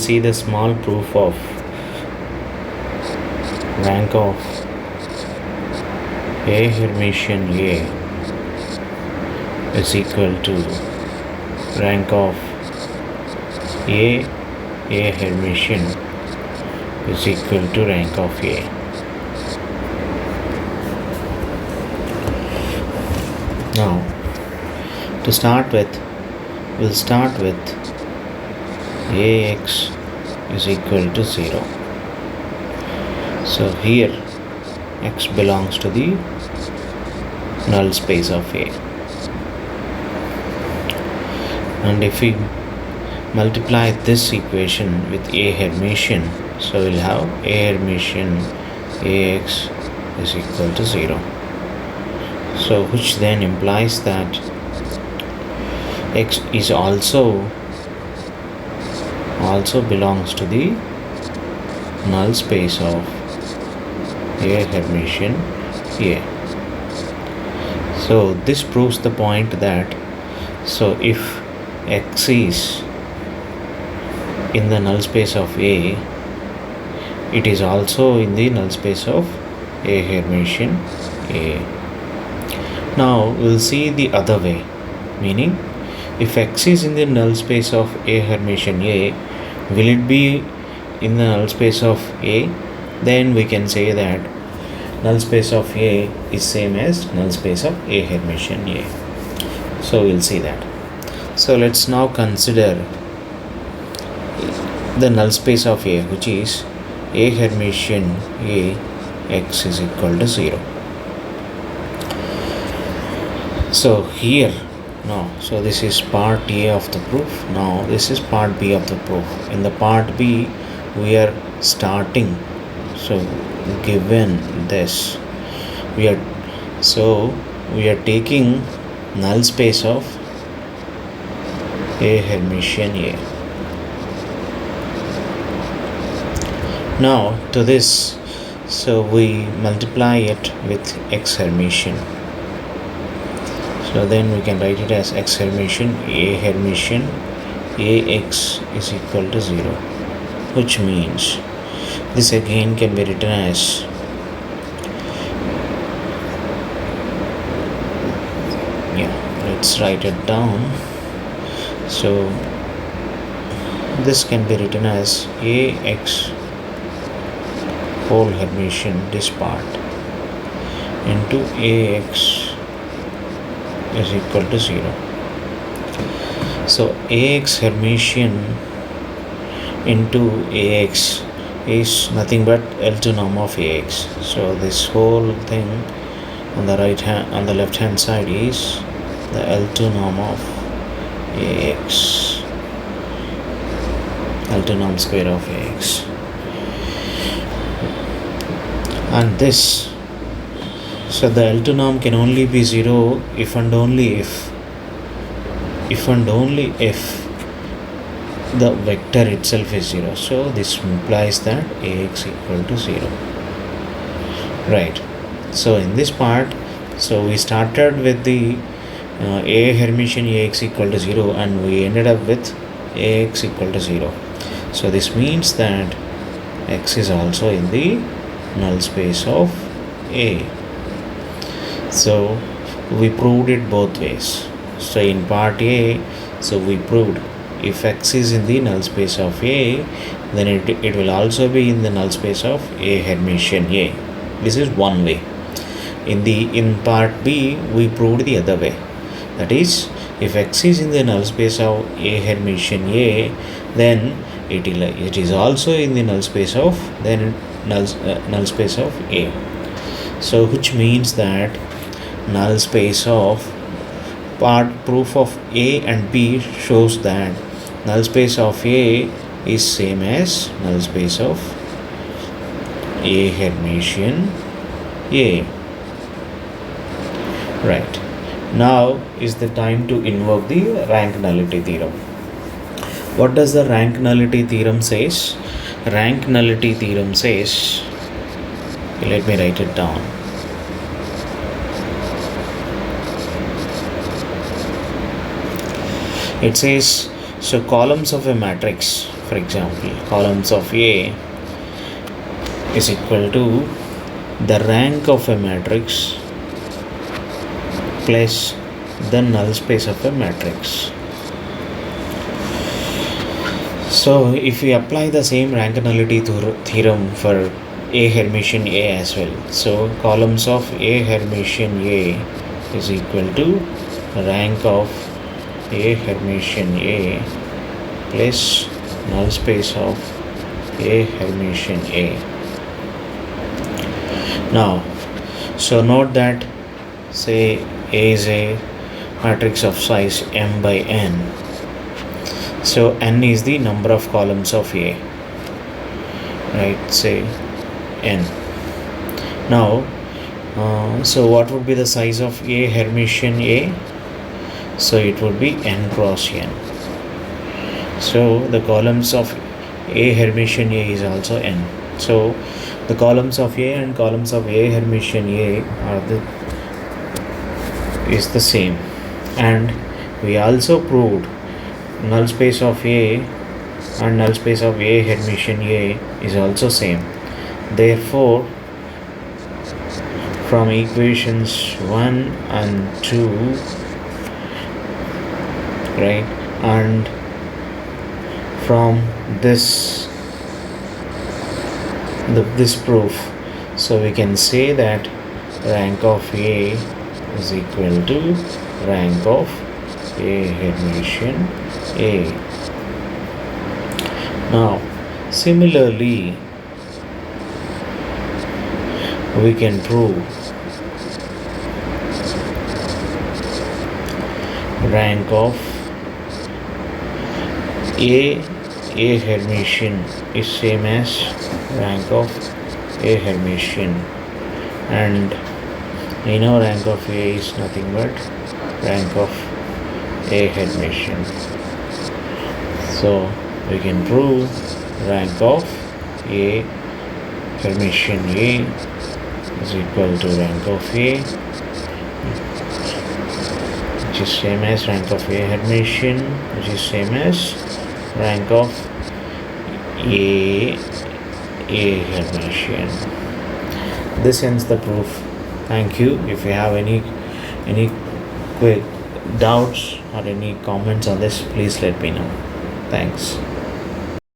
see the small proof of rank of A Hermitian A is equal to rank of A Hermitian is equal to rank of A. Now, to start with, we'll start with Ax is equal to 0. So here x belongs to the null space of A. And if we multiply this equation with A Hermitian, so we'll have A Hermitian Ax is equal to 0. So which then implies that x is also belongs to the null space of A Hermitian A. So this proves the point that if x is in the null space of A, it is also in the null space of A Hermitian A. Now we'll see the other way, meaning if x is in the null space of A Hermitian A, will it be in the null space of A? Then we can say that null space of A is same as null space of A Hermitian A. So we'll see that. So let's now consider the null space of A, which is A Hermitian A x is equal to 0. So here, so this is part A of the proof. Now this is part B of the proof. In the part B, we are starting. So given this, we are taking null space of A Hermitian A. Now to this, so we multiply it with x Hermitian. So then we can write it as x Hermitian A Hermitian Ax is equal to 0, which means this again can be written as let's write it down. So this can be written as Ax whole Hermitian, this part, into Ax is equal to 0. So Ax Hermitian into Ax is nothing but L2 norm of Ax. So this whole thing on the left hand side is the L2 norm of Ax, L2 norm square of Ax. And this, so the L2 norm can only be 0 if and only if the vector itself is 0. So this implies that Ax equal to 0. Right. So in this part, so we started with the A Hermitian Ax equal to 0 and we ended up with Ax equal to 0. So this means that x is also in the null space of A. So we proved it both ways. So in part A, so we proved if x is in the null space of A, then it will also be in the null space of A Hermitian A. This is one way. In part B, we proved the other way. That is, if x is in the null space of A Hermitian A, then it is also in the null space of null space of A. So which means that null space of proof of A and B shows that null space of A is same as null space of A Hermitian A. Right. Now is the time to invoke the rank nullity theorem. What does the rank nullity theorem says? Rank nullity theorem says, let me write it down. It says, so columns of a matrix For example, columns of A is equal to the rank of a matrix plus the null space of a matrix. So if we apply the same rank nullity theorem for A Hermitian A as well, so columns of A Hermitian A is equal to rank of A Hermitian A plus null space of A Hermitian A. Now, so note that, say A is a matrix of size m by n. So n is the number of columns of A, right? Say n. Now, so what would be the size of A Hermitian A? So it would be n cross n. So the columns of A Hermitian A is also n. So the columns of A and columns of A Hermitian A is the same, and we also proved null space of A and null space of A Hermitian A is also same. Therefore, from equations 1 and 2, right, and from this proof, so we can say that rank of A is equal to rank of A Hermitian A. Now, similarly, we can prove rank of A Hermitian is same as rank of A Hermitian, and we know rank of A is nothing but rank of A Hermitian. So we can prove rank of A Hermitian A is equal to rank of A, which is same as rank of A Hermitian, which is same as rank of A Hermitian. This ends the proof. Thank you. If you have any quick doubts or any comments on this, please let me know. Thanks.